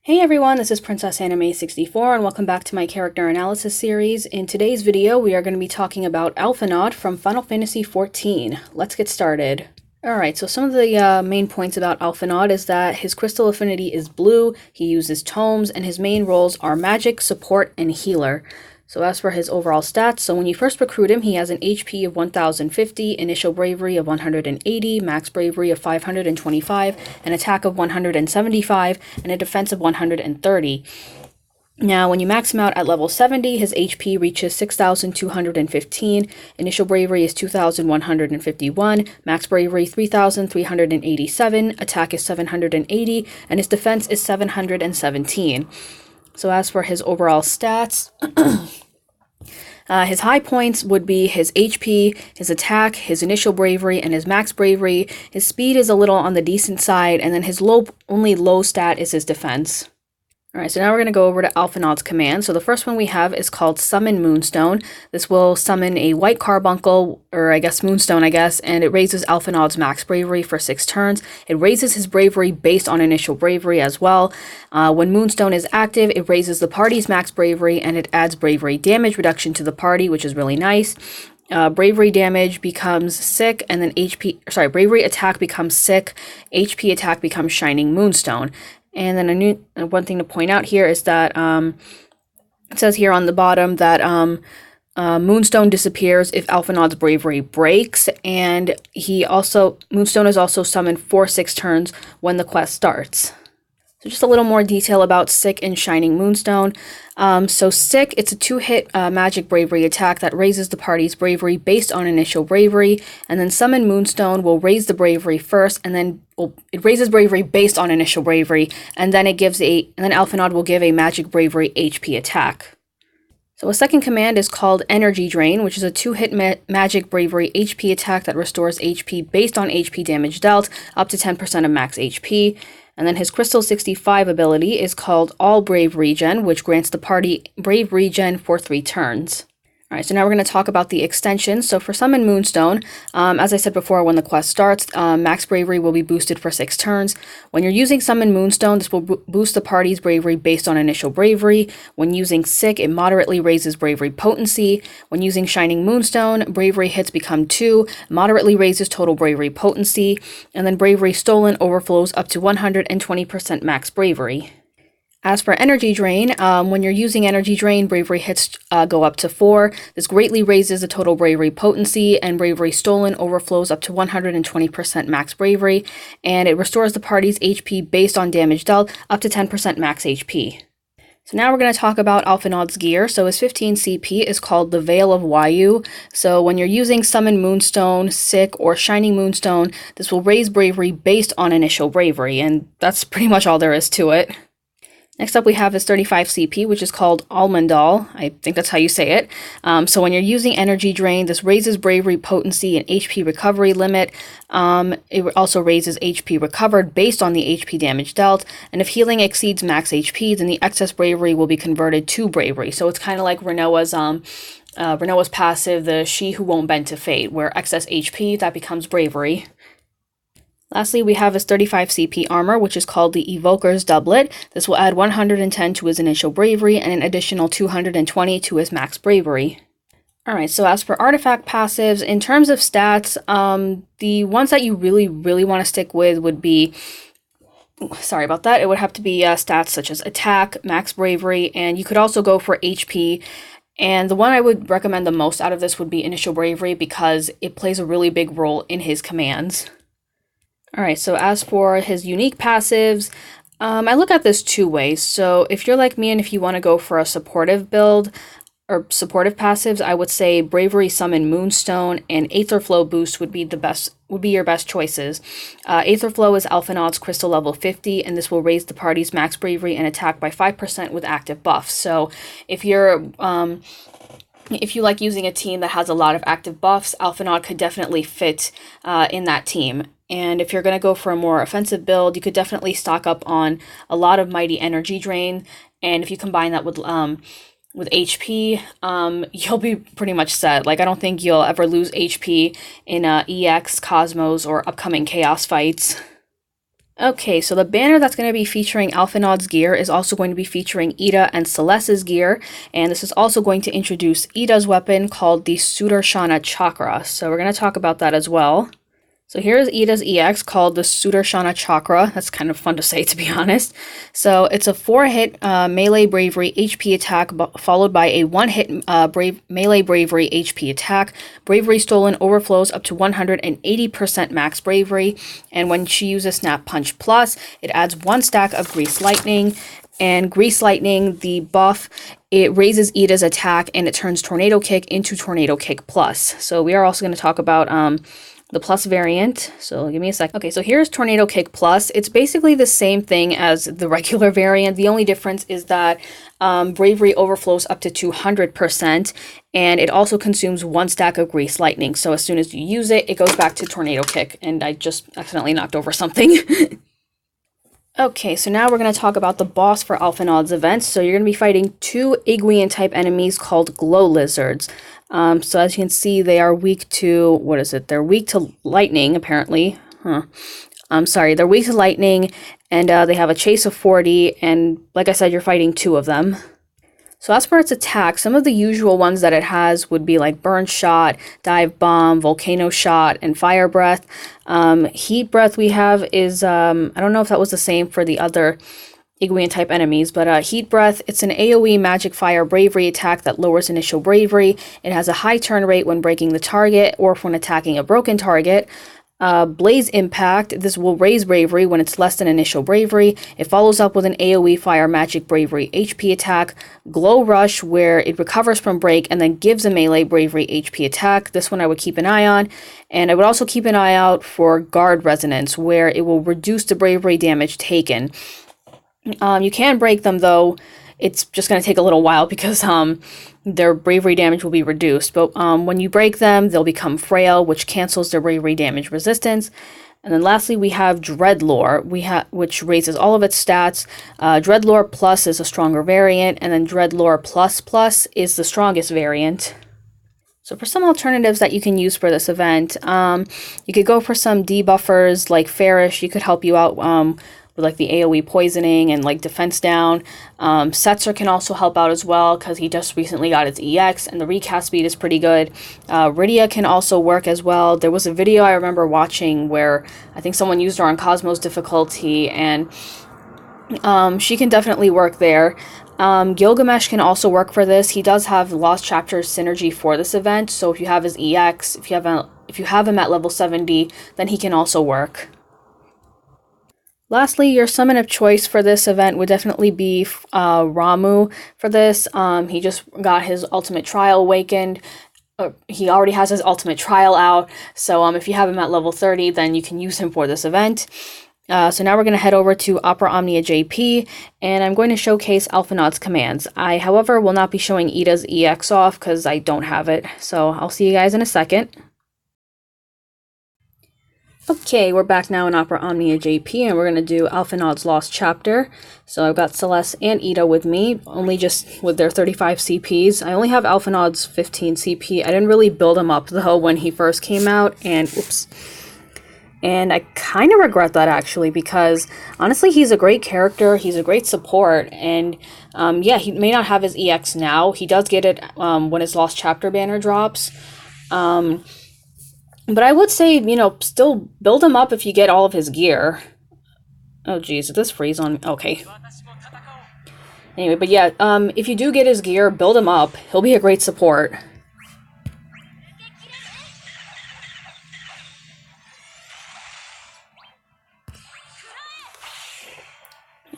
Hey everyone, this is Princess Anime 64 and welcome back to my character analysis series. In today's video, we are going to be talking about Alphinaud from Final Fantasy XIV. Let's get started. Alright, so some of the main points about Alphinaud is that his crystal affinity is blue, he uses tomes, and his main roles are magic, support, and healer. So as for his overall stats, so when you first recruit him, he has an HP of 1050, initial bravery of 180, max bravery of 525, an attack of 175, and a defense of 130. Now, when you max him out at level 70, his HP reaches 6,215, initial bravery is 2,151, max bravery 3,387, attack is 780, and his defense is 717. So as for his overall stats, his high points would be his HP, his attack, his initial bravery, and his max bravery. His speed is a little on the decent side, and then his only low stat is his defense. Alright, so now we're going to go over to Alphinaud's command. So the first one we have is called Summon Moonstone. This will summon a white carbuncle, or I guess Moonstone, and it raises Alphinaud's max bravery for 6 turns. It raises his bravery based on initial bravery as well. When Moonstone is active, it raises the party's max bravery, and it adds bravery damage reduction to the party, which is really nice. Bravery damage becomes sick, and then bravery attack becomes sick, HP attack becomes Shining Moonstone. And then one thing to point out here is that it says here on the bottom that Moonstone disappears if Alphinaud's bravery breaks, and Moonstone is also summoned for 6 turns when the quest starts. So just a little more detail about Sick and Shining Moonstone. So Sick, it's a 2-hit magic bravery attack that raises the party's bravery based on initial bravery, and then Summon Moonstone will raise the bravery first, and then it raises bravery based on initial bravery, and then Alphinaud will give a magic bravery HP attack. So a second command is called Energy Drain, which is a 2-hit magic bravery HP attack that restores HP based on HP damage dealt up to 10% of max HP. And then his Crystal 65 ability is called All Brave Regen, which grants the party Brave Regen for 3 turns. Alright, so now we're going to talk about the extensions. So for Summon Moonstone, as I said before, when the quest starts, max bravery will be boosted for 6 turns. When you're using Summon Moonstone, this will boost the party's bravery based on initial bravery. When using Sick, it moderately raises bravery potency. When using Shining Moonstone, bravery hits become 2, moderately raises total bravery potency, and then bravery stolen overflows up to 120% max bravery. As for Energy Drain, when you're using Energy Drain, bravery hits go up to 4. This greatly raises the total bravery potency, and bravery stolen overflows up to 120% max bravery, and it restores the party's HP based on damage dealt up to 10% max HP. So now we're going to talk about Alphinaud's gear. So his 15 CP is called the Veil of Wayu. So when you're using Summon Moonstone, Sick, or Shining Moonstone, this will raise bravery based on initial bravery, and that's pretty much all there is to it. Next up we have his 35 CP, which is called Almondal. I think that's how you say it. So when you're using Energy Drain, this raises bravery potency and HP recovery limit. It also raises HP recovered based on the HP damage dealt. And if healing exceeds max HP, then the excess bravery will be converted to bravery. So it's kind of like Renoa's passive, the She Who Won't Bend to Fate, where excess HP, that becomes bravery. Lastly, we have his 35 CP armor, which is called the Evoker's Doublet. This will add 110 to his initial bravery and an additional 220 to his max bravery. Alright, so as for artifact passives, in terms of stats, the ones that you really want to stick with would be, sorry about that, it would have to be stats such as attack, max bravery, and you could also go for HP. And the one I would recommend the most out of this would be initial bravery, because it plays a really big role in his commands. Alright, so as for his unique passives, I look at this 2 ways. So if you're like me and if you want to go for a supportive build, or supportive passives, I would say Bravery Summon Moonstone and Aetherflow Boost would be your best choices. Aetherflow is Alphinaud's Crystal level 50, and this will raise the party's max bravery and attack by 5% with active buffs. So if you like using a team that has a lot of active buffs, Alphinaud could definitely fit in that team. And if you're going to go for a more offensive build, you could definitely stock up on a lot of Mighty Energy Drain. And if you combine that with HP, you'll be pretty much set. Like, I don't think you'll ever lose HP in EX, Cosmos, or upcoming Chaos fights. Okay, so the banner that's going to be featuring Alphinaud's gear is also going to be featuring Ida and Celeste's gear, and this is also going to introduce Ida's weapon called the Sudarshana Chakra, so we're going to talk about that as well. So here's Ida's EX called the Sudarshana Chakra. That's kind of fun to say, to be honest. So it's a 4-hit melee bravery HP attack followed by a 1-hit melee bravery HP attack. Bravery stolen overflows up to 180% max bravery. And when she uses Snap Punch Plus, it adds 1 stack of Grease Lightning. And Grease Lightning, the buff, it raises Ida's attack and it turns Tornado Kick into Tornado Kick Plus. So we are also going to talk about the plus variant. So give me a sec. Okay, so here's Tornado Kick Plus. It's basically the same thing as the regular variant. The only difference is that bravery overflows up to 200%, and it also consumes 1 stack of Grease Lightning. So as soon as you use it, it goes back to Tornado Kick, and I just accidentally knocked over something. Okay, so now we're going to talk about the boss for Alphinaud's event. So you're going to be fighting 2 Iguian type enemies called Glow Lizards. So as you can see, they are weak to, what is it? They're weak to lightning, apparently. I'm sorry, they're weak to lightning, and they have a chase of 40, and like I said, you're fighting 2 of them. So as for its attack, some of the usual ones that it has would be like Burn Shot, Dive Bomb, Volcano Shot, and Fire Breath. Heat Breath we have is, I don't know if that was the same for the other Iguian type enemies, but Heat Breath, it's an AoE magic fire bravery attack that lowers initial bravery. It has a high turn rate when breaking the target or when attacking a broken target. Blaze Impact, this will raise bravery when it's less than initial bravery. It follows up with an AoE fire magic bravery HP attack. Glow Rush, where it recovers from break and then gives a melee bravery HP attack. This one I would keep an eye on. And I would also keep an eye out for Guard Resonance, where it will reduce the bravery damage taken. You can break them, though. It's just going to take a little while because their bravery damage will be reduced. But when you break them, they'll become frail, which cancels their bravery damage resistance. And then lastly, we have Dreadlore, which raises all of its stats. Dreadlore Plus is a stronger variant, and then Dreadlore Plus Plus is the strongest variant. So for some alternatives that you can use for this event, you could go for some debuffers like Farish. You could help you out with like the AoE poisoning and like defense down. Setzer can also help out as well because he just recently got its EX and the recast speed is pretty good. Rydia can also work as well. There was a video I remember watching where I think someone used her on Cosmos difficulty, and she can definitely work there. Gilgamesh can also work for this. He does have Lost Chapter synergy for this event, so if you have his EX, if you have him at level 70, then he can also work. Lastly, your summon of choice for this event would definitely be Ramuh for this. He just got his Ultimate Trial awakened. He already has his Ultimate Trial out, so if you have him at level 30, then you can use him for this event. So now we're going to head over to Opera Omnia Jp, and I'm going to showcase Alphinaud's commands. I, however, will not be showing Ida's EX off because I don't have it, so I'll see you guys in a second. Okay, we're back now in Opera Omnia JP, and we're going to do Alphinaud's Lost Chapter. So I've got Celeste and Ida with me, only just with their 35 CPs. I only have Alphinaud's 15 CP. I didn't really build him up, though, when he first came out, and oops. And I kind of regret that, actually, because honestly, he's a great character, he's a great support, and yeah, he may not have his EX now. He does get it when his Lost Chapter banner drops. But I would say, you know, still build him up if you get all of his gear. Oh, geez, did this freeze on me? Okay. Anyway, but yeah, if you do get his gear, build him up. He'll be a great support.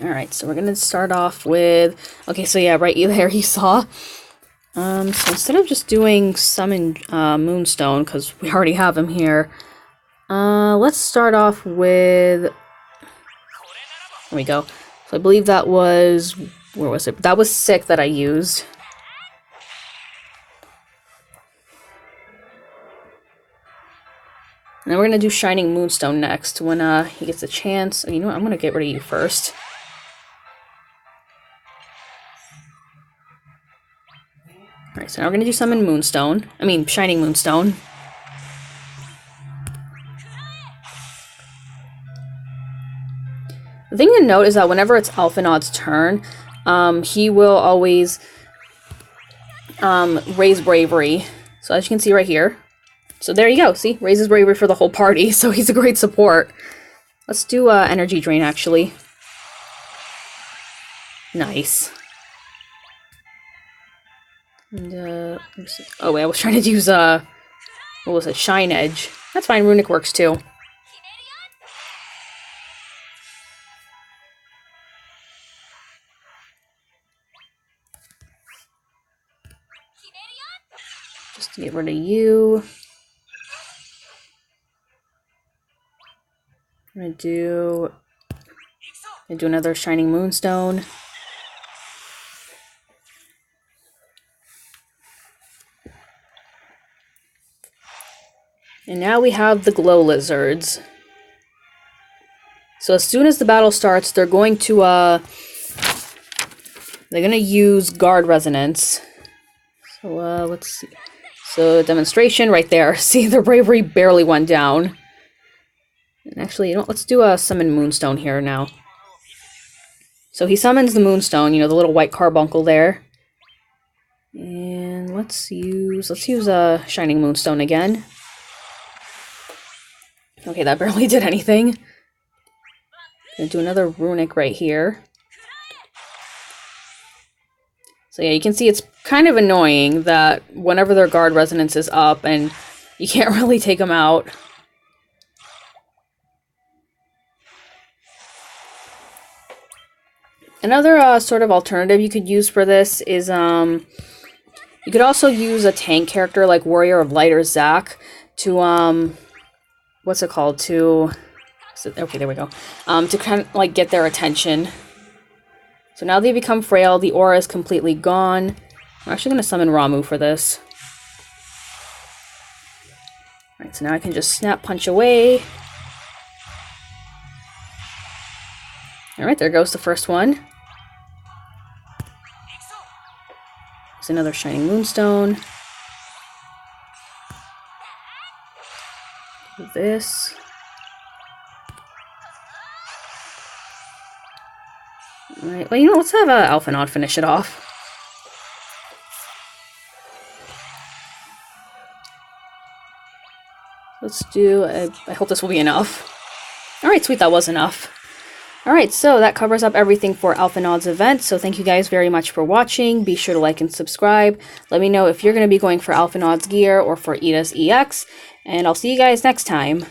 Alright, so we're going to start off with... Okay, so yeah, right there you saw... So instead of just doing Summon Moonstone, because we already have him here, let's start off with... There we go. So I believe that was... Where was it? That was Sick that I used. And then we're going to do Shining Moonstone next when he gets a chance. Oh, you know what? I'm going to get rid of you first. Alright, so now we're going to do Summon Moonstone. I mean, Shining Moonstone. The thing to note is that whenever it's Alphinaud's turn, he will always raise bravery. So as you can see right here. So there you go, see? Raises bravery for the whole party, so he's a great support. Let's do energy drain, actually. Nice. And, oh wait, I was trying to use, what was it? Shine Edge. That's fine, Runic works too. Just to get rid of you. I'm gonna do another Shining Moonstone. And now we have the Glow Lizards. So as soon as the battle starts, they're going to use Guard Resonance. So let's see. So demonstration right there. See, their bravery barely went down. And actually, you know what? Let's do a summon Moonstone here now. So he summons the Moonstone, you know, the little white carbuncle there. And let's use a Shining Moonstone again. Okay, that barely did anything. Gonna do another Runic right here. So yeah, you can see it's kind of annoying that whenever their Guard Resonance is up and you can't really take them out. Another sort of alternative you could use for this is you could also use a tank character like Warrior of Light or Zac to what's it called? Okay, there we go. To kind of like get their attention. So now they become frail, the aura is completely gone. I'm actually going to summon Ramuh for this. Alright, so now I can just snap punch away. Alright, there goes the first one. There's another Shining Moonstone. Do this. Alright, well, you know, let's have Alphinaud finish it off. Let's do, I hope this will be enough. Alright, sweet, that was enough. Alright, so that covers up everything for Alphinaud's event, so thank you guys very much for watching. Be sure to like and subscribe. Let me know if you're going to be going for Alphinaud's gear or for Ida's EX, and I'll see you guys next time.